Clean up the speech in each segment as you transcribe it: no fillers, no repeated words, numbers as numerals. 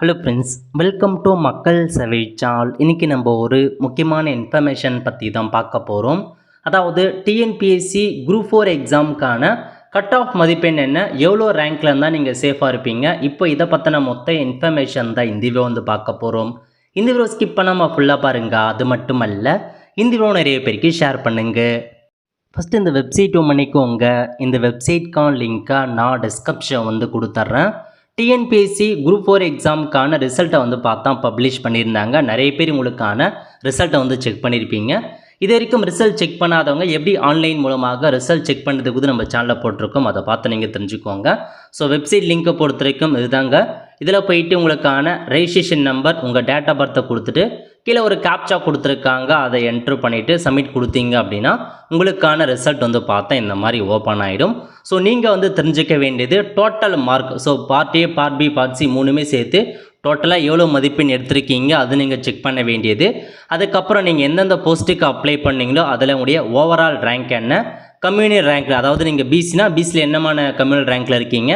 Hello friends, welcome to மக்கள் சேவை channel. இன்றைக்கி நம்ம ஒரு முக்கியமான இன்ஃபர்மேஷன் பற்றி தான் பார்க்க போகிறோம். அதாவது டிஎன்பிஎஸ்சி குரூப் 4 எக்ஸாமுக்கான கட் ஆஃப் மதிப்பெண் என்ன, எவ்வளோ ரேங்க்கில் இருந்தால் நீங்கள் சேஃபாக இருப்பீங்க, இப்போ இதை பற்றின மொத்த இன்ஃபர்மேஷன் தான் இந்த வீடியோ வந்து பார்க்க போகிறோம். இந்த வீடியோ ஸ்கிப் பண்ணாமல் ஃபுல்லாக பாருங்கள். அது மட்டும் அல்ல, இந்த வீடியோ நிறைய பேருக்கு ஷேர் பண்ணுங்கள். ஃபஸ்ட்டு இந்த வெப்சைட் பண்ணிக்கோங்க. இந்த வெப்சைட்கான லிங்க்கை நான் டிஸ்கிரிப்ஷன் வந்து கொடுத்துட்றேன். டிஎன்பிஎஸ்சி குரூப் 4 எக்ஸாமுக்கான ரிசல்ட்டை வந்து பார்த்தா பப்ளிஷ் பண்ணியிருந்தாங்க. நிறைய பேர் உங்களுக்கான ரிசல்ட்டை வந்து செக் பண்ணியிருப்பீங்க. இது வரைக்கும் ரிசல்ட் செக் பண்ணாதவங்க எப்படி ஆன்லைன் மூலமாக ரிசல்ட் செக் பண்ணுறதுக்கு நம்ம சேனலில் போட்டிருக்கோம். அதை பார்த்து நீங்கள் தெரிஞ்சுக்கோங்க. ஸோ வெப்சைட் லிங்க்கை பொறுத்த வரைக்கும் இதுதாங்க. இதில் போயிட்டு உங்களுக்கான ரெஜிஸ்ட்ரேஷன் நம்பர், உங்கள் டேட் ஆஃப் பர்த்தை கொடுத்துட்டு கீழே ஒரு கேப்சா கொடுத்துருக்காங்க. அதை என்ட்ரு பண்ணிவிட்டு சப்மிட் கொடுத்தீங்க அப்படின்னா உங்களுக்கான ரிசல்ட் வந்து பார்த்தா இந்த மாதிரி ஓப்பன் ஆகிடும். ஸோ நீங்கள் வந்து தெரிஞ்சிக்க வேண்டியது total mark. So part A, part B, part C மூணுமே சேர்த்து டோட்டலாக எவ்வளோ மதிப்பெண் எடுத்திருக்கீங்க அது நீங்கள் செக் பண்ண வேண்டியது. அதுக்கப்புறம் நீங்கள் எந்தெந்த போஸ்ட்டுக்கு அப்ளை பண்ணீங்களோ அதில் உங்களுடைய ஓவரால் ரேங்க் என்ன, கம்யூனல் ரேங்க்கில், அதாவது நீங்கள் பிசினா பிசியில் என்னமான கம்யூனல் ரேங்க்கில் இருக்கீங்க,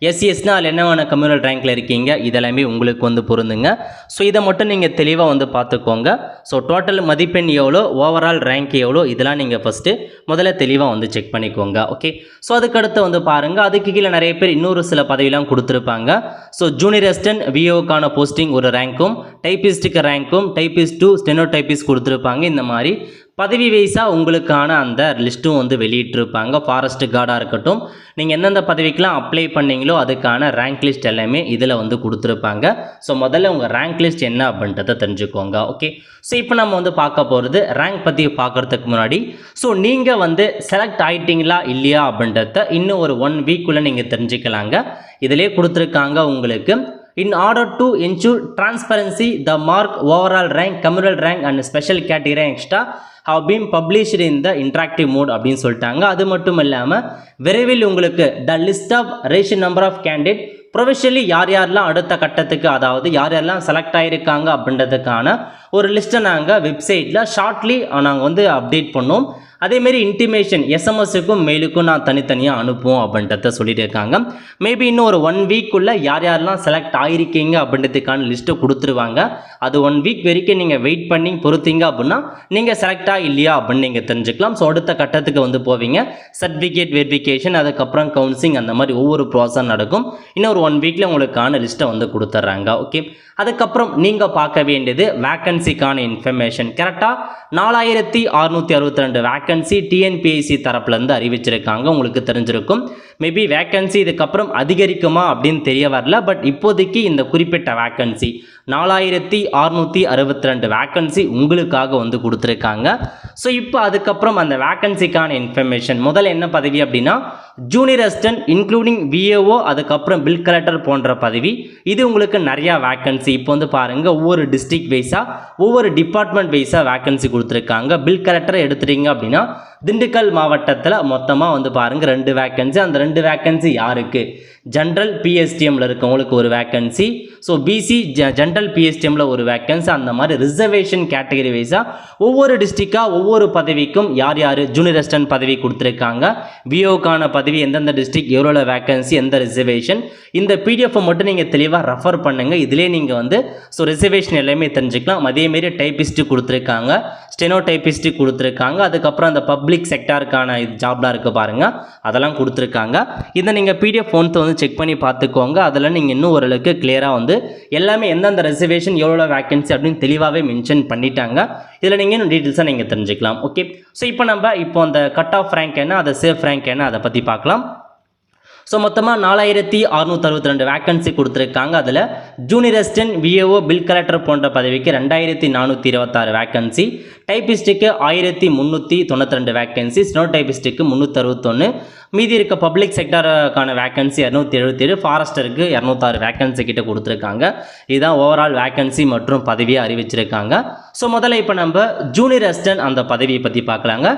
எஸ்சிஎஸ்னா அதில் என்னவான கம்யூனல் ரேங்க்கில் இருக்கீங்க, இதெல்லாமே உங்களுக்கு வந்து பொருந்துங்க. ஸோ இதை மட்டும் நீங்கள் தெளிவாக வந்து பார்த்துக்கோங்க. ஸோ டோட்டல் மதிப்பெண் எவ்வளோ, ஓவரால் ரேங்க் எவ்வளோ, இதெல்லாம் நீங்கள் ஃபஸ்ட்டு முதல்ல தெளிவாக வந்து செக் பண்ணிக்கோங்க. ஓகே. ஸோ அதுக்கடுத்து வந்து பாருங்கள், அதுக்கு கீழே நிறைய பேர் இன்னொரு சில பதவியெலாம் கொடுத்துருப்பாங்க. ஸோ ஜூனியர் அசிஸ்டன்ட் விஓக்கான போஸ்டிங் ஒரு ரேங்க்கும், டைப்பிஸ்ட்டுக்கு ரேங்க்கும், டைப்பிஸ்ட் டு ஸ்டெனோ டைப்பிஸ்ட் கொடுத்துருப்பாங்க. இந்த மாதிரி பதவி வைஸாக உங்களுக்கான அந்த லிஸ்ட்டும் வந்து வெளியிட்டிருப்பாங்க. ஃபாரஸ்ட் கார்டாக இருக்கட்டும், நீங்கள் எந்தெந்த பதவிக்கெலாம் அப்ளை பண்ணீங்களோ அதுக்கான ரேங்க் லிஸ்ட் எல்லாமே இதில் வந்து கொடுத்துருப்பாங்க. ஸோ முதல்ல உங்கள் ரேங்க் லிஸ்ட் என்ன அப்படின்றத தெரிஞ்சுக்கோங்க. ஓகே. ஸோ இப்போ நம்ம வந்து பார்க்க போகிறது ரேங்க் பற்றி பார்க்குறதுக்கு முன்னாடி, ஸோ நீங்கள் வந்து செலக்ட் ஆகிட்டீங்களா இல்லையா அப்படின்றத இன்னும் ஒரு 1 வீக்குள்ளே நீங்கள் தெரிஞ்சுக்கலாங்க. இதிலே கொடுத்துருக்காங்க உங்களுக்கு. In order to ensure transparency, the mark, overall rank, communal rank and special category extra have been published in the interactive mode அப்படின்னு சொல்லிட்டாங்க. அது மட்டும் இல்லாமல் விரைவில் உங்களுக்கு the list of ratio number of candidate professionally யார் யாரெல்லாம் அடுத்த கட்டத்துக்கு, அதாவது யார் யாரெல்லாம் செலக்ட் ஆகியிருக்காங்க அப்படின்றதுக்கான ஒரு லிஸ்ட்டை நாங்கள் வெப்சைட்டில் ஷார்ட்லி நாங்கள் வந்து அப்டேட் பண்ணோம். அதேமாரி இன்டிமேஷன் எஸ்எம்எஸ்ஸுக்கும் மெயிலுக்கும் நான் தனித்தனியாக அனுப்புவோம் அப்படின்றத சொல்லிட்டு இருக்காங்க. மேபி இன்னும் ஒரு 1 வீக்குள்ளே யார் யாரெல்லாம் செலக்ட் ஆகிருக்கீங்க அப்படின்றதுக்கான லிஸ்ட்டை கொடுத்துருவாங்க. அது 1 வீக் வரைக்கும் நீங்கள் வெயிட் பண்ணி பொறுத்தீங்க அப்படின்னா நீங்கள் செலக்டாக இல்லையா அப்படின்னு நீங்கள் தெரிஞ்சுக்கலாம். ஸோ அடுத்த கட்டத்துக்கு வந்து போவீங்க. சர்டிஃபிகேட் வெரிஃபிகேஷன், அதுக்கப்புறம் கவுன்சிலிங், அந்த மாதிரி ஒவ்வொரு ப்ராசஸ் நடக்கும். இன்னும் ஒரு 1 வீக்கில் உங்களுக்கான லிஸ்ட்டை வந்து கொடுத்துட்றாங்க. ஓகே. அதுக்கப்புறம் நீங்கள் பார்க்க வேண்டியது வேக்கன்சிக்கான இன்ஃபர்மேஷன். கரெக்டாக 4662 வேக்கன்சி டிஎன்பிஎஸ்சி தரப்புலேருந்து அறிவிச்சிருக்காங்க. உங்களுக்கு தெரிஞ்சிருக்கும். மேபி வேக்கன்சி இதுக்கப்புறம் அதிகரிக்குமா அப்படின்னு தெரிய வரல. பட் இப்போதைக்கு இந்த குறிப்பிட்ட வேக்கன்சி 4662 வேக்கன்சி உங்களுக்காக வந்து கொடுத்துருக்காங்க. ஸோ இப்போ அதுக்கப்புறம் அந்த வேக்கன்சிக்கான இன்ஃபர்மேஷன். முதல்ல என்ன பதவி அப்படின்னா ஜூனியர் அசிஸ்டன்ட் இன்க்ளூடிங் விஏஓ, அதுக்கப்புறம் பில் கலெக்டர் போன்ற பதவி. இது உங்களுக்கு நிறையா வேக்கன்சி. இப்போ வந்து பாருங்கள், ஒவ்வொரு டிஸ்ட்ரிக்ட் வைஸாக, ஒவ்வொரு டிபார்ட்மெண்ட் வைஸாக வேக்கன்சி கொடுத்துருக்காங்க. பில் கலெக்டரை எடுத்துட்டீங்க அப்படின்னா திண்டுக்கல் மாவட்டத்தில் மொத்தமாக வந்து பாருங்கள் 2 வேக்கன்சி. அந்த 2 வேக்கன்சி யாருக்கு? ஜென்ரல் பிஎஸ்டிஎம்மில் இருக்கவங்களுக்கு ஒரு வேக்கன்சி. ஸோ பிசி ஜென்ரல் பிஎஸ்டிஎம்மில் ஒரு வேக்கன்சி. அந்த மாதிரி ரிசர்வேஷன் கேட்டகரி வைஸாக ஒவ்வொரு டிஸ்ட்ரிக்டாக ஒவ்வொரு பதவிக்கும் யார் யார் ஜூனியர் அசிஸ்டன்ட் பதவி கொடுத்துருக்காங்க, விஓக்கான பதவி எந்தெந்த டிஸ்ட்ரிக்ட் எவ்வளோ வேக்கன்சி, எந்த ரிசர்வேஷன், இந்த பிடிஎஃப் மட்டும் நீங்கள் தெளிவாக ரெஃபர் பண்ணுங்கள். இதிலே நீங்கள் வந்து ஸோ ரிசர்வேஷன் எல்லாமே தெரிஞ்சுக்கலாம். அதேமாரி டைப்பிஸ்ட்டு கொடுத்துருக்காங்க, ஸ்டெனோ டைப்பிஸ்ட்டு கொடுத்துருக்காங்க. அதுக்கப்புறம் அந்த பப்ளிக் செக்டாருக்கான ஜாப்லாம் இருக்குது பாருங்கள், அதெல்லாம் கொடுத்துருக்காங்க. இதை நீங்கள் பிடிஎஃப் ஃபோன்த்தை வந்து செக் பண்ணி பார்த்துக்கோங்க. அதில் நீங்கள் இன்னும் ஓரளவுக்கு கிளியராக வந்து எல்லாமே எந்தெந்த ரிசர்வேஷன் எவ்வளோ வேக்கன்சி அப்படின்னு தெளிவாகவே மென்ஷன் பண்ணிட்டாங்க. இதில் நீங்கள் இன்னும் டீட்டெயில்ஸாக நீங்கள் தெரிஞ்சுக்கலாம். ஓகே. ஸோ இப்போ அந்த கட் ஆஃப் ரேங்க் என்ன, அதை சேஃப் ரேங்க் என்ன, அதை பற்றி பார்க்கலாம். ஸோ மொத்தமாக 4662 வேக்கன்சி கொடுத்துருக்காங்க. அதில் junior assistant VAO bill collector போன்ற பதவிக்கு 2426 வேக்கன்சி, டைப்பிஸ்ட்டுக்கு 1392 வேக்கன்சி, ஸ்னோ டைப்பிஸ்ட்டுக்கு 361, மீதி இருக்க பப்ளிக் செக்டருக்கான வேக்கன்சி 277, ஃபாரஸ்டருக்கு 206 வேக்கன்சி கிட்ட கொடுத்துருக்காங்க. இதுதான் ஓவரால் வேக்கன்சி மற்றும் பதவியை அறிவிச்சிருக்காங்க. ஸோ முதல்ல இப்போ நம்ம ஜூனியர் அசிஸ்டன்ட் அந்த பதவியை பற்றி பார்க்கலாங்க.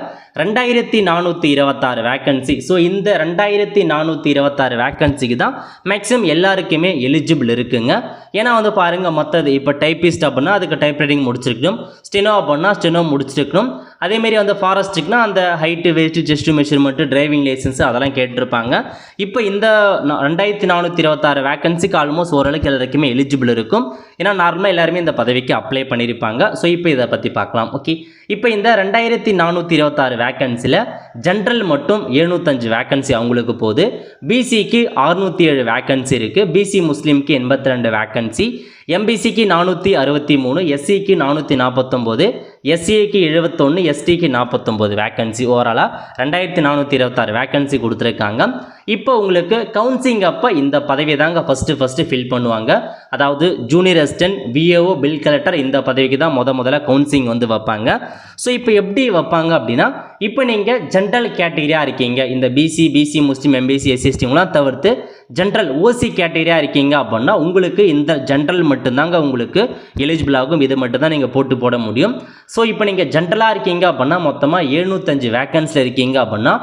2426 வேக்கன்சி. ஸோ இந்த 2426 வேக்கன்சிக்கு தான் மேக்ஸிமம் எல்லாருக்குமே எலிஜிபிள் இருக்குங்க. ஏன்னா வந்து பாருங்கள், மற்றது இப்போ டைப்பிஸ்ட் அப்படின்னா அதுக்கு டைப் ரைட்டிங் முடிச்சிருக்கணும், ஸ்டெனோ அப்படின்னா ஸ்டெனோ முடிச்சிருக்கணும், அதேமாரி வந்து ஃபாரஸ்ட்டுக்குனா அந்த height weight chest measurement driving licence அதெல்லாம் கேட்டிருப்பாங்க. இப்போ இந்த 2426 வேக்கன்சிக்கு ஆல்மோஸ்ட் ஓரளவுக்கு எல்லாருக்குமே எலிஜிபிள் இருக்கும். ஏன்னா நார்மலாக எல்லாருமே இந்த பதவிக்கு அப்ளை பண்ணியிருப்பாங்க. ஸோ இப்போ இதை பற்றி பார்க்கலாம். ஓகே, இப்போ இந்த 2426 வேக்கன்சியில் ஜென்ரல் மட்டும் 705 வேக்கன்சி அவங்களுக்கு போகுது. பிசிக்கு 607 வேக்கன்சி இருக்குது. பிசி முஸ்லீம்க்கு 82 வேக்கன்சி, எம்பிசிக்கு 463, எஸ்சிக்கு 449, எஸ்சிக்கு 71, எஸ்டிக்கு 49 வேக்கன்சி. ஓவராலாக 2426 வேக்கன்சி கொடுத்துருக்காங்க. இப்போ உங்களுக்கு கவுன்சிலிங் அப்போ இந்த பதவியை தாங்க ஃபஸ்ட்டு ஃபில் பண்ணுவாங்க. அதாவது junior assistant, VAO, bill collector இந்த பதவிக்கு தான் முதல்ல கவுன்சிலிங் வந்து வைப்பாங்க. ஸோ இப்போ எப்படி வைப்பாங்க அப்படின்னா, இப்போ நீங்கள் ஜென்ரல் கேட்டகரியாக இருக்கீங்க, இந்த பிசி முஸ்லீம், எம்பிசி, எஸ்சிஎஸ்டிங்களாம் தவிர்த்து ஜென்ரல் ஓசி கேட்டகரியாக இருக்கீங்க அப்படின்னா உங்களுக்கு இந்த ஜென்ரல் மட்டும்தாங்க உங்களுக்கு எலிஜிபிள் ஆகும். இது மட்டும் தான் நீங்கள் போட முடியும். ஸோ இப்போ நீங்கள் ஜென்ரலாக இருக்கீங்க அப்படின்னா மொத்தமாக 705 வேக்கன்ஸில் இருக்கீங்க அப்படின்னா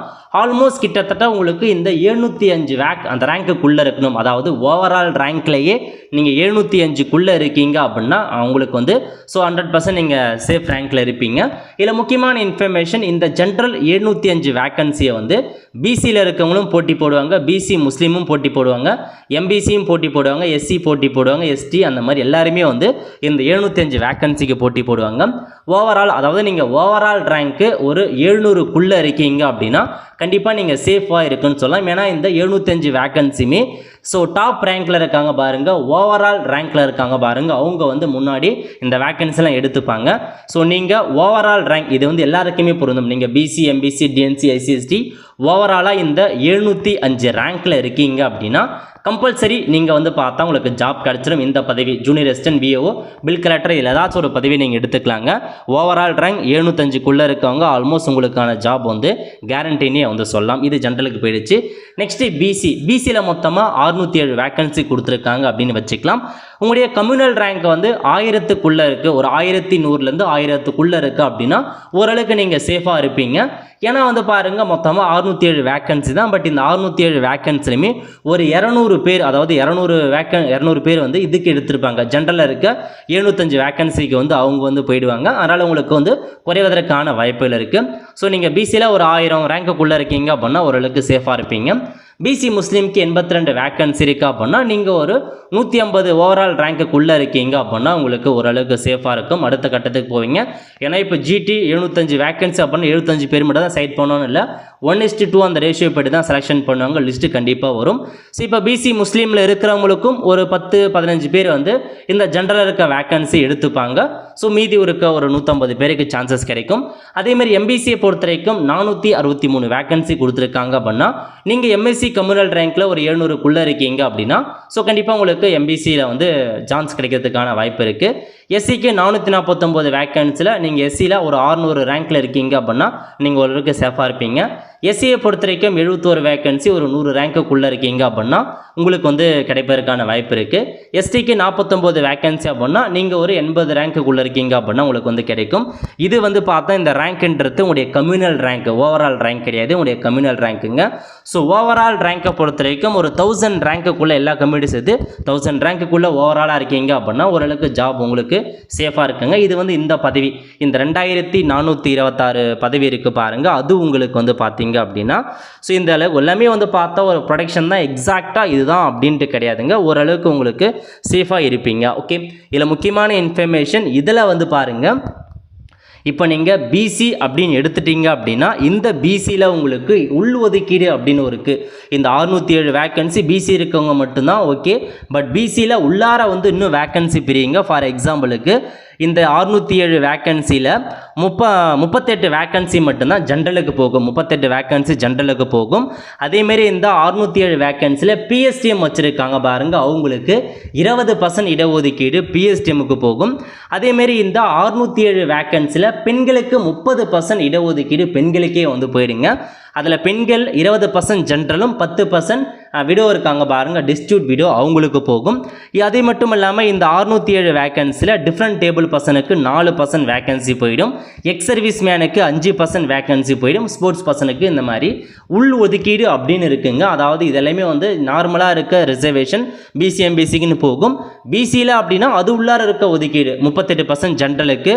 ஆல்மோஸ்ட் கிட்டத்தட்ட உங்களுக்கு இந்த 705 அந்த ரேங்க்குள்ளே இருக்கணும். அதாவது ஓவரால் ரேங்க்லேயே நீங்கள் 705க்குள்ளே இருக்கீங்க அப்படின்னா உங்களுக்கு வந்து ஸோ 100% நீங்கள் சேஃப் ரேங்க்கில் இருப்பீங்க. இதில் முக்கியமான இன்ஃபர்மேஷன், இந்த ஜென்ரல் 705 வேக்கன்சியை வந்து பிசியில் இருக்கவங்களும் போட்டி போடுவாங்க, பிசி முஸ்லீமும் போட்டி போடுவாங்க, எம்பிசியும் போட்டி போடுவாங்க, எஸ்சி போட்டி போடுவாங்க, எஸ்டி அந்த மாதிரி எல்லாருமே வந்து இந்த 705 வேக்கன்சிக்கு போட்டி போடுவாங்க. ஓவரால் அதாவது நீங்கள் ஓவரால் ரேங்க்கு ஒரு 700க்குள்ளே இருக்கீங்க அப்படின்னா கண்டிப்பாக நீங்கள் சேஃபாக இருக்குன்னு சொல்லலாம். ஏன்னா இந்த 705 வேக்கன்சியுமே ஸோ டாப் ரேங்க்கில் இருக்காங்க பாருங்கள், ஓவரால் ரேங்க்கில் இருக்காங்க பாருங்கள், அவங்க வந்து முன்னாடி இந்த வேக்கன்சிலாம் எடுத்துப்பாங்க. ஸோ நீங்கள் ஓவரால் ரேங்க் இது வந்து எல்லாருக்குமே பொருந்தும். நீங்கள் பிசி, எம்பிசி, டிஎன்சி, எஸ்சிஎஸ்டி ஓவராலாக இந்த 705 ரேங்க்கில் இருக்கீங்க அப்படின்னா கம்பல்சரி நீங்கள் வந்து பார்த்தா உங்களுக்கு ஜாப் கிடச்சிடும். இந்த பதவி junior assistant, VAO, bill collector இதில் ஏதாச்சும் ஒரு பதவி நீங்கள் எடுத்துக்கலாங்க. ஓவரால் ரேங்க் 705க்குள்ளே இருக்கவங்க ஆல்மோஸ்ட் உங்களுக்கான ஜாப் வந்து கேரண்டினே வந்து சொல்லலாம். இது ஜென்ரலுக்கு போயிடுச்சு. நெக்ஸ்ட்டு பிசியில் மொத்தமாக 607 வேக்கன்சி கொடுத்துருக்காங்க அப்படின்னு வச்சுக்கலாம். உங்களுடைய கம்யூனல் ரேங்க் வந்து 1000க்குள்ளே இருக்குது, ஒரு 1100லேருந்து 1000க்குள்ளே இருக்குது அப்படின்னா ஓரளவுக்கு நீங்கள் சேஃபாக இருப்பீங்க. ஏன்னா வந்து பாருங்கள் மொத்தமாக 607 வேக்கன்சி தான். பட் இந்த 607 வேக்கன்சிலுமே ஒரு 200 பேர், அதாவது 200 பேர் வந்து இதுக்கு எடுத்திருப்பாங்க. ஜென்ரலில் இருக்க 705 வேக்கன்சிக்கு வந்து அவங்க வந்து போயிடுவாங்க. அதனால் உங்களுக்கு வந்து குறைவதற்கான வாய்ப்புகள் இருக்குது. ஸோ நீங்கள் பிசியில் ஒரு 1000 ரேங்க்குள்ளே இருக்கீங்க அப்படின்னா ஓரளவுக்கு சேஃபாக இருப்பீங்க. பிசி முஸ்லீம்க்கு 82 வேக்கன்சி இருக்கா அப்படின்னா நீங்கள் ஒரு 150 ஓவரால் ரேங்க்குள்ளே இருக்கீங்க அப்படின்னா உங்களுக்கு ஓரளவுக்கு சேஃபாக இருக்கும். அடுத்த கட்டத்துக்கு போவீங்க. ஏன்னா இப்போ ஜிடி 75 வேக்கன்சி அப்படின்னா 75 பேர் மட்டும் தான் சைட் பண்ணணும் இல்லை, 1:2 அந்த ரேஷியோ படி தான் செலெக்ஷன் பண்ணுவாங்க. லிஸ்ட்டு கண்டிப்பாக வரும். ஸோ இப்போ பிசி முஸ்லீமில் இருக்கிறவங்களுக்கும் ஒரு 10-15 பேர் வந்து இந்த ஜென்ரலில் இருக்க வேக்கன்சி எடுத்துப்பாங்க. ஸோ மீதி இருக்க ஒரு 150 பேருக்கு சான்சஸ் கிடைக்கும். அதேமாதிரி எம்பிசியை பொறுத்த வரைக்கும் 463 வேக்கன்சி கொடுத்துருக்காங்க அப்படின்னா நீங்கள் எம்எஸ்சி கம்யூனல் ரேங்க்கில் ஒரு 700க்குள்ளே இருக்கீங்க அப்படின்னா ஸோ கண்டிப்பாக உங்களுக்கு எம்பிசியில் வந்து சான்ஸ் கிடைக்கிறதுக்கான வாய்ப்பு இருக்குது. எஸ்சிக்கு 449 வேக்கன்சியில் நீங்கள் எஸ்சியில் ஒரு 600 ரேங்க்கில் இருக்கீங்க அப்படின்னா நீங்கள் ஓரளவுக்கு சேஃபாக இருப்பீங்க. எஸ்சியை பொறுத்த வரைக்கும் 71 வேக்கன்சி, ஒரு 100 ரேங்க்குள்ளே இருக்கீங்க அப்படின்னா உங்களுக்கு வந்து கிடைப்பதற்கான வாய்ப்பு இருக்குது. எஸ்டிக்கு 49 வேக்கன்சி அப்படின்னா நீங்கள் ஒரு 80 ரேங்க்குள்ளே இருக்கீங்க அப்படின்னா உங்களுக்கு வந்து கிடைக்கும். இது வந்து பார்த்தா இந்த ரேங்க்ன்றது உங்களுடைய கம்யூனல் ரேங்க், ஓவரால் ரேங்க் கிடையாது, உங்களுடைய கம்யூனல் ரேங்க்குங்க. ஸோ ஓவரால் ரேங்கை பொறுத்த வரைக்கும் ஒரு 1000 ரேங்க்குள்ளே எல்லா கம்யூனிட்டி சேர்த்து 1000 ரேங்க்குள்ளே ஓவராலாக இருக்கீங்க அப்படின்னா ஓரளவுக்கு ஜாப் உங்களுக்கு சேஃபாக இருக்குங்க. இது வந்து இந்த பதவி, இந்த 2426 பதவி இருக்குது பாருங்கள், அது உங்களுக்கு வந்து பார்த்தீங்க அப்படின்னா ஸோ இந்த அளவுக்கு எல்லாமே வந்து பார்த்தா ஒரு ப்ரொடக்ஷன் தான், எக்ஸாக்டாக இதுதான் அப்படின்ட்டு கிடையாதுங்க. ஓரளவுக்கு உங்களுக்கு சேஃபாக இருப்பீங்க. ஓகே, இதில் முக்கியமான இன்ஃபர்மேஷன் இதில் வந்து பாருங்கள், இப்போ நீங்கள் பிசி அப்படின்னு எடுத்துட்டீங்க அப்படின்னா இந்த பிசியில் உங்களுக்கு உள்ஒதுக்கீடு அப்படின்னு இருக்குது. இந்த 607 வேக்கன்சி பிசி இருக்கவங்க மட்டும்தான் ஓகே. பட் பிசியில் உள்ளார வந்து இன்னும் வேக்கன்சி பிரியுங்க. ஃபார் எக்ஸாம்பிளுக்கு இந்த 607 வேக்கன்சியில் 38 வேக்கன்சி மட்டும்தான் ஜென்ரலுக்கு போகும். 38 வேக்கன்சி ஜென்ரலுக்கு போகும். அதேமாரி இந்த 607 வேக்கன்சியில் பிஎஸ்டிஎம் வச்சுருக்காங்க பாருங்கள், அவங்களுக்கு 20% இடஒதுக்கீடு பிஎஸ்டிஎம்முக்கு போகும். அதேமாரி இந்த 607 வேக்கன்சியில் பெண்களுக்கு 30% இடஒதுக்கீடு பெண்களுக்கே வந்து போயிடுங்க. அதில் பெண்கள் 20% ஜென்ரலும் 10% விடோ இருக்காங்க பாருங்கள், டிஸ்ட்ரிபியூட் விடோ அவங்களுக்கு போகும். அதே மட்டும் இல்லாமல் இந்த 607 வேக்கன்சியில் டிஃப்ரெண்ட் டேபிள் பர்சனுக்கு 4% வேக்கன்சி போயிடும், எக்ஸ் சர்வீஸ் மேனுக்கு 5% வேக்கன்சி போயிடும், ஸ்போர்ட்ஸ் பர்சனுக்கு இந்த மாதிரி உள் ஒதுக்கீடு அப்படின்னு இருக்குங்க. அதாவது இதெல்லாமே வந்து நார்மலாக இருக்க ரிசர்வேஷன் பிசி எம்பிசிக்குன்னு போகும். பிசியில் அப்படின்னா அது உள்ளார இருக்க ஒதுக்கீடு 38% ஜென்ரலுக்கு,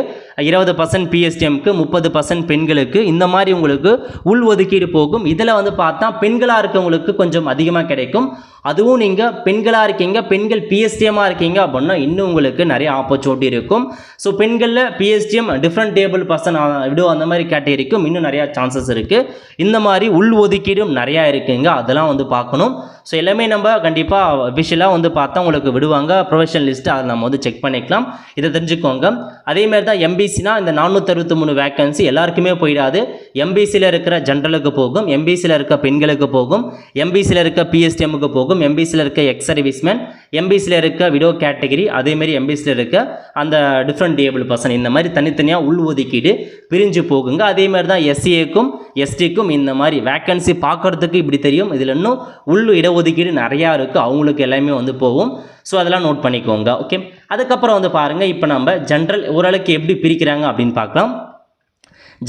20% பிஎஸ்டிஎம்க்கு, 30% பெண்களுக்கு, இந்த மாதிரி உங்களுக்கு உள் ஒதுக்கீடு போகும். இதில் வந்து பார்த்தா பெண்களாக இருக்கவங்களுக்கு கொஞ்சம் அதிகமாக கிடைக்கும். அதுவும் நீங்கள் பெண்களாக இருக்கீங்க, பெண்கள் பிஎஸ்டிஎம்மாக இருக்கீங்க அப்படின்னா இன்னும் உங்களுக்கு நிறைய ஆப்பர்ச்சுனிட்டி இருக்கும். ஸோ பெண்களில் PSTM different table person widow அந்த மாதிரி கேட்டகரிக்கும் இன்னும் நிறையா சான்சஸ் இருக்குது. இந்த மாதிரி உள் ஒதுக்கீடும் நிறையா இருக்குங்க, அதெல்லாம் வந்து பார்க்கணும். ஸோ எல்லாமே நம்ம கண்டிப்பாக அஃபிஷியலாக வந்து பார்த்தா உங்களுக்கு விடுவாங்க, ப்ரொஃபஷனல் லிஸ்ட்டு அதை நம்ம வந்து செக் பண்ணிக்கலாம், இதை தெரிஞ்சுக்கோங்க. அதேமாதிரி தான் எம்பிசினா இந்த 463 வேக்கன்சி எல்லாருக்குமே போயிடாது. எம்பிசியில் இருக்கிற ஜென்ரலுக்கு போகும், எம்பிசியில் இருக்க பெண்களுக்கு போகும், எம்பிசியில் இருக்க பிஎஸ்டிஎம்முக்கு போகும், எம்பிசியில் இருக்க எக்ஸ் சர்வீஸ்மேன், எம்பிசியில் இருக்க விடோ கேட்டகரி, அதேமாரி எம்பிசியில் இருக்க அந்த டிஃப்ரெண்ட் டேபிள் பர்சன், இந்த மாதிரி தனித்தனியாக உள் ஒதுக்கீடு பிரிஞ்சு போகுங்க. அதேமாதிரி தான் எஸ்சிஏக்கும் எஸ்டிக்கும் இந்த மாதிரி வேக்கன்சி பார்க்குறதுக்கு இப்படி தெரியும். இதில் இன்னும் உள் இடஒதுக்கீடு நிறையா இருக்குது, அவங்களுக்கு எல்லாமே வந்து போகும். ஸோ அதெல்லாம் நோட் பண்ணிக்கோங்க. ஓகே, அதுக்கப்புறம் வந்து பாருங்கள், இப்போ நம்ம ஜென்ரல் ஓரளவுக்கு எப்படி பிரிக்கிறாங்க அப்படின்னு பார்க்கலாம்.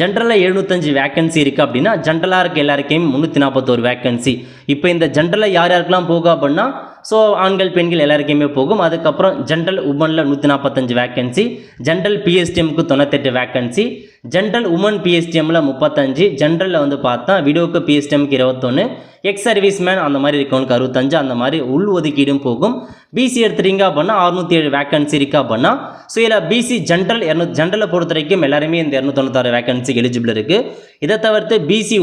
ஜென்ரலில் 705 வேக்கன்சி இருக்குது அப்படின்னா ஜென்ரலாக இருக்க எல்லாருக்கையும் 341 வேக்கன்சி. இப்போ இந்த ஜென்ரலில் யார் யாருக்கெல்லாம் போகும் அப்படின்னா ஸோ ஆண்கள் பெண்கள் எல்லாருக்குமே போகும். அதுக்கப்புறம் ஜென்ரல் உமனில் 145 வேக்கன்சி, ஜென்ரல் பிஎஸ்டிஎம்க்கு 98 வேக்கன்சி, ஜென்ரல் உமன் பிஎஸ்டிஎம்மில் 35, ஜென்ரலில் வந்து பார்த்தா விடோக்கு பிஎஸ்டிஎம்க்கு 21, எக்ஸ் சர்வீஸ்மேன் அந்த மாதிரி இருக்கவங்களுக்கு 65, அந்த மாதிரி உள் ஒதுக்கீடும் போகும். பிசி எடுத்துட்டீங்க அப்படின்னா 607 வேக்கன்சி இருக்கா அப்படின்னா ஸோ இதில் பிசி ஜென்ரலை பொறுத்த வரைக்கும் எல்லாருமே இந்த 296 வேக்கன்சிக்கு எலிஜிபிள் இருக்குது. இதை தவிர்த்து பிசி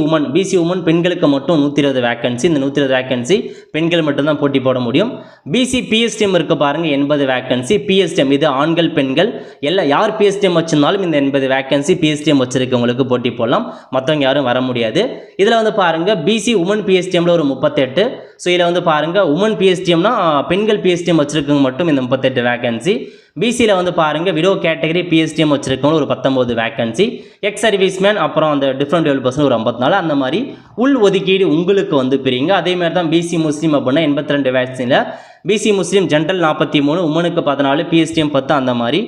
உமன் பெண்களுக்கு மட்டும் 120 வேக்கன்சி, இந்த 120 வேக்கன்சி பெண்கள் மட்டும்தான் போட்டி போட முடியும். பிசி பிஎஸ்டிஎம் இருக்க பாருங்கள் 80 வேக்கன்சி, பிஎஸ்டிஎம் இது ஆண்கள் பெண்கள் எல்லாம் யார் பிஎஸ்டிஎம் வச்சிருந்தாலும் இந்த 80 வேக்கன்சி பிஎஸ்டிஎம் வச்சிருக்கவங்களுக்கு போட்டி போடலாம், மற்றவங்க யாரும் வர முடியாது. இதில் வந்து பாருங்கள் பிசி உமன் பிஎஸ்டிஎம்ல ஒரு 38. ஸோ இதில் வந்து பாருங்கள் உமன் பிஎஸ்டிஎம்னா பெண்கள் பிஎஸ்டிஎம் வச்சிருக்கவங்க மட்டும் இந்த 38 வேக்கன்சி. பிசியில் வந்து பாருங்கள் விடோ கேட்டகரி பிஎஸ்டிஎம் வச்சிருக்கவங்க ஒரு 19 வேக்கன்சி, எக்ஸ் சர்வீஸ்மேன் அப்புறம் அந்த டிஃப்ரெண்ட் லெவல் பர்சன் ஒரு 54. அந்த மாதிரி உள் ஒதுக்கீடு உங்களுக்கு வந்து பிரியுங்க. அதேமாதிரி தான் பிசி முஸ்லீம் அப்படின்னா 82 வேக்கன்சியில் பிசி முஸ்லீம் ஜென்ரல் 43, உமனுக்கு 14, பிஎஸ்டிஎம் 10, அந்த மாதிரி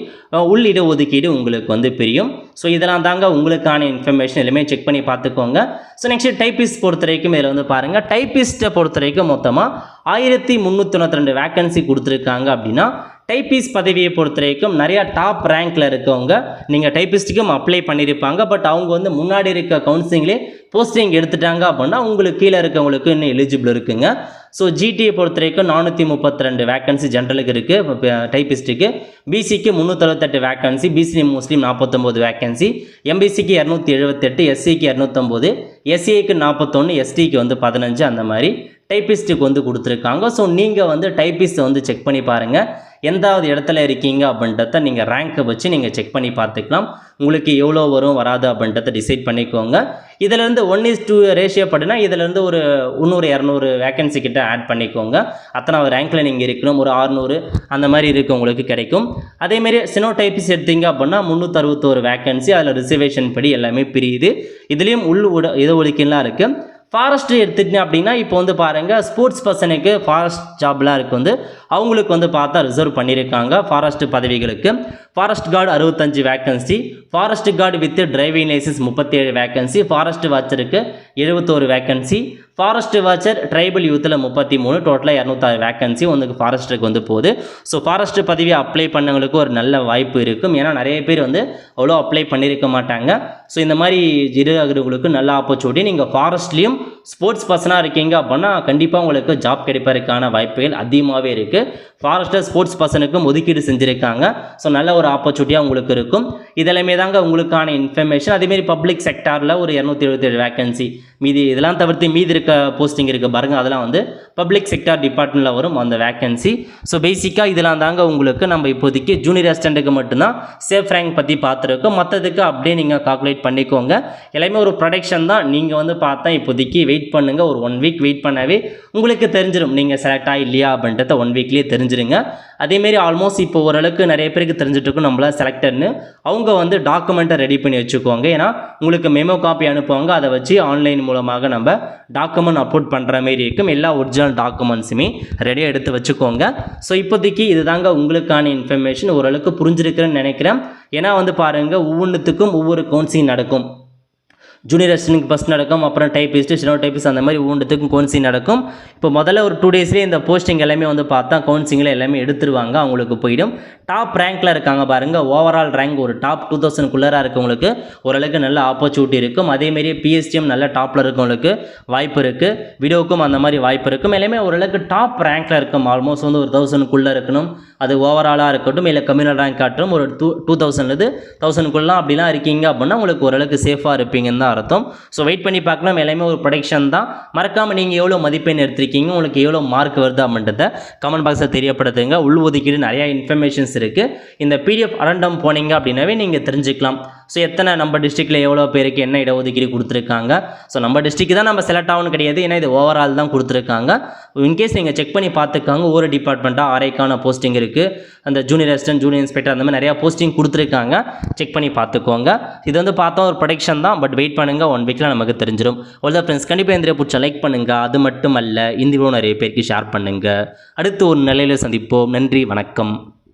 உள் இட ஒதுக்கீடு உங்களுக்கு வந்து பிரியும். ஸோ இதெல்லாம் தாங்க உங்களுக்கான இன்ஃபர்மேஷன், எல்லாமே செக் பண்ணி பார்த்துக்கோங்க. ஸோ நெக்ஸ்ட் டைப்பிஸ்ட் பொறுத்த வரைக்கும் இதில் வந்து பாருங்கள், டைப்பிஸ்ட்டை பொறுத்த வரைக்கும் மொத்தமாக 1392 வேக்கன்சி கொடுத்துருக்காங்க. அப்படின்னா டைப்பிஸ்ட் பதவியை பொறுத்த வரைக்கும் நிறையா டாப் ரேங்க்கில் இருக்கவங்க நீங்கள் டைப்பிஸ்ட்டுக்கும் அப்ளை பண்ணியிருப்பாங்க. பட் அவங்க வந்து முன்னாடி இருக்க கவுன்சிலிங்லேயே போஸ்டிங் எடுத்துட்டாங்க அப்படின்னா உங்களுக்கு கீழே இருக்கவங்களுக்கு இன்னும் எலிஜிபிள் இருக்குங்க. ஸோ ஜிடியை பொறுத்த வரைக்கும் 432 வேக்கன்சி ஜென்ரலுக்கு இருக்குது டைப்பிஸ்ட்டுக்கு, பிசிக்கு 368 வேக்கன்சி, பிசி முஸ்லீம் 49 வேக்கன்சி, எம்பிசிக்கு 278, எஸ்சிக்கு 209, எஸ்சிக்கு 41, எஸ்டிக்கு வந்து 15, அந்த மாதிரி டைப்பிஸ்ட்டுக்கு வந்து கொடுத்துருக்காங்க. ஸோ நீங்கள் வந்து டைப்பிஸ்ட்டை வந்து செக் பண்ணி பாருங்கள், எந்தாவது இடத்துல இருக்கீங்க அப்படின்றத நீங்கள் ரேங்கை வச்சு நீங்கள் செக் பண்ணி பார்த்துக்கலாம். உங்களுக்கு எவ்வளோ வரும் வராது அப்படின்றத டிசைட் பண்ணிக்கோங்க. இதிலேருந்து 1:2 ரேஷியோ படினா இதிலேருந்து ஒரு 200 வேக்கன்சி கிட்ட ஆட் பண்ணிக்கோங்க. அத்தனை ரேங்க்கில் நீங்கள் இருக்கணும், ஒரு 600 அந்த மாதிரி இருக்கு உங்களுக்கு கிடைக்கும். அதேமாரி சினோ டைப்பிஸ்ட் எடுத்தீங்க அப்படின்னா 361 வேக்கன்சி, அதில் ரிசர்வேஷன் படி எல்லாமே பிரியுது. இதுலேயும் இட ஒதுக்கீடுலாம் இருக்குது. ஃபாரஸ்ட் எடுத்துட்டேன் அப்படின்னா இப்போ வந்து பாருங்கள் ஸ்போர்ட்ஸ் பர்சனுக்கு ஃபாரஸ்ட் ஜாப்லாம் இருக்குது, வந்து அவங்களுக்கு வந்து பார்த்தா ரிசர்வ் பண்ணியிருக்காங்க ஃபாரஸ்ட் பதவிகளுக்கு. Forest guard 65 vacancy, forest guard with driving licence 37 vacancy, forest வாட்சருக்கு 71 வேக்கன்சி, ஃபாரஸ்ட் வாட்சர் ட்ரைபல் யூத்தில் 33, டோட்டலாக 206 வேக்கன்சி உங்களுக்கு ஃபாரஸ்ட்டுக்கு வந்து போகுது. ஸோ ஃபாரஸ்ட் பதவியை அப்ளை பண்ணவங்களுக்கு ஒரு நல்ல வாய்ப்பு இருக்கும், ஏன்னா நிறைய பேர் வந்து அவ்வளோ அப்ளை பண்ணியிருக்க மாட்டாங்க. ஸோ இந்த மாதிரி இருக்கிறவங்களுக்கு நல்ல ஆப்பர்ச்சுனிட்டி. நீங்கள் ஃபாரஸ்ட்லேயும் ஸ்போர்ட்ஸ் பர்சனாக இருக்கீங்க அப்படின்னா கண்டிப்பாக உங்களுக்கு ஜாப் கிடைப்பதற்கான வாய்ப்புகள் அதிகமாகவே இருக்குது. ஃபாரஸ்ட்டில் ஸ்போர்ட்ஸ் பர்சனுக்கும் ஒதுக்கீடு செஞ்சுருக்காங்க. ஸோ நல்ல ஒரு ஆப்பர்ச்சுனிட்டியாக உங்களுக்கு இருக்கும். இதெல்லாமே தாங்க உங்களுக்கான இன்ஃபர்மேஷன். அதேமாரி பப்ளிக் செக்டாரில் ஒரு 277 வேக்கன்சி, மீதி இதெல்லாம் தவிர்த்து மீதி இருக்க போஸ்டிங் இருக்குது பாருங்கள், அதெல்லாம் வந்து பப்ளிக் செக்டார் டிபார்ட்மெண்ட்டில் வரும் அந்த வேக்கன்சி. ஸோ பேசிக்காக இதெல்லாம் தாங்க உங்களுக்கு நம்ம இப்போதைக்கு ஜூனியர் அசிஸ்டண்ட்டுக்கு மட்டும்தான் சேஃப் ரேங்க் பற்றி பார்த்துருக்கோம். மற்றதுக்கு அப்படியே நீங்கள் கால்குலேட் பண்ணிக்கோங்க. எல்லாமே ஒரு ப்ரொடக்ஷன் தான். நீங்கள் வந்து பார்த்தா இப்போதைக்கு வெயிட் பண்ணுங்கள், ஒரு 1 வீக் வெயிட் பண்ணாவே உங்களுக்கு தெரிஞ்சிடும் நீங்கள் செலக்ட் இல்லையா அப்படின்றத 1 வீக்லேயே தெரிஞ்சிருங்க. அதேமாரி ஆல்மோஸ்ட் இப்போ ஓரளவுக்கு நிறைய பேருக்கு தெரிஞ்சிட்ருக்கும் நம்மள செலக்டர்னு. அவங்க வந்து டாக்குமெண்ட்டை ரெடி பண்ணி வச்சுக்கோங்க, ஏன்னா உங்களுக்கு மெமோ காப்பி அனுப்புவாங்க, அதை வச்சு ஆன்லைன் மூலமாக நம்ம டாக்குமெண்ட் அப்லோட் பண்ணுற மாரி இருக்கும். எல்லா ஒரிஜினல் டாக்குமெண்ட்ஸுமே ரெடியாக எடுத்து வச்சுக்கோங்க. ஸோ இப்போதைக்கு இதுதாங்க உங்களுக்கான இன்ஃபர்மேஷன். ஓரளவுக்கு புரிஞ்சிருக்கிறேன்னு நினைக்கிறேன். ஏன்னா வந்து பாருங்கள், ஒவ்வொன்றுத்துக்கும் ஒவ்வொரு கவுன்சிலிங் நடக்கும். ஜூனியர் அசிஸ்டன்ட்க்கு ஃபஸ்ட் நடக்கும், அப்புறம் டைப்பிஸ்ட்டு, ஸ்டெனோ டைப்பிஸ்ட், அந்த மாதிரி ஒவ்வொன்றுத்துக்கும் கவுன்சிலிங் நடக்கும். இப்போ முதல்ல ஒரு 2 டேஸ்லேயே இந்த போஸ்டிங் எல்லாமே வந்து பார்த்தா கவுன்சிலிங்கில் எல்லாமே எடுத்துருவாங்க, அவங்களுக்கு போயிடும். டாப் ரேங்க்கில் இருக்காங்க பாருங்கள், ஓவரால் ரேங்க் ஒரு டாப் 2000 இருக்கவங்களுக்கு ஓரளவுக்கு நல்ல ஆப்பர்ச்சுனிட்டி இருக்கும். அதேமாரி பிஎஸ்டிஎம் நல்ல டாப்பில் இருக்கவங்களுக்கு வாய்ப்பு இருக்குது. விடோக்கும் அந்த மாதிரி வாய்ப்பு இருக்கும். எல்லாமே ஓரளவுக்கு டாப் ரேங்க்கில் இருக்கும். ஆல்மோஸ்ட் வந்து ஒரு 1000 இருக்கணும். அது ஓவராலாக இருக்கட்டும், இல்லை கம்யூனல் ரேங்க் காட்டும், ஒரு 2000 1000 அப்படிலாம் இருக்கீங்க அப்படின்னா உங்களுக்கு ஓரளவுக்கு சேஃபாக இருப்பீங்கன்னு தான் அர்த்தம். ஸோ வெயிட் பண்ணி பார்க்கலாம். எல்லாமே ஒரு ப்ரொடக்ஷன் தான். மறக்காமல் நீங்கள் எவ்வளோ மதிப்பெண் எடுத்திருக்கீங்க, உங்களுக்கு எவ்வளோ மார்க் வருது அப்படின்றத கமெண்ட் பாக்ஸில் தெரியப்படுத்துங்க. உள்ஒதுக்கீடு நிறையா இன்ஃபர்மேஷன்ஸ் இருக்குது. இந்த பிடிஎஃப் அரண்டம் போனீங்க அப்படின்னாவே நீங்கள் தெரிஞ்சுக்கலாம். ஸோ எத்தனை நம்ம டிஸ்ட்ரிக்டில் எவ்வளோ பேருக்கு என்ன இடஒதுக்கீடு கொடுத்துருக்காங்க. ஸோ நம்ம டிஸ்ட்ரிக்ட் தான் நம்ம செலக்ட் ஆகணும் கிடையாது, ஏன்னா இது ஓவரால் தான் கொடுத்துருக்காங்க. இன்கேஸ் நீங்கள் செக் பண்ணி பார்த்துக்காங்க, ஒவ்வொரு டிபார்ட்மெண்ட்டாக ஆரைக்கான போஸ்டிங் இருக்குது. அந்த ஜூனியர் அசிஸ்டன்ட், ஜூனியர் இன்ஸ்பெக்டர், அந்த மாதிரி நிறையா போஸ்டிங் கொடுத்துருக்காங்க. செக் பண்ணி பார்த்துக்கோங்க. இது வந்து பார்த்தா ஒரு ப்ரொடக்ஷன் தான். பட் வெயிட் பண்ணுங்கள், 1 வீக்கில் நமக்கு தெரிஞ்சிடும். அவ்வளோதான் ஃப்ரெண்ட்ஸ். கண்டிப்பாக இந்த பிடிச்ச லைக் பண்ணுங்கள். அது மட்டும் அல்ல, இந்த வீடியோ நிறைய பேருக்கு ஷேர் பண்ணுங்கள். அடுத்து ஒரு நிலையில் சந்திப்போம். நன்றி, வணக்கம்.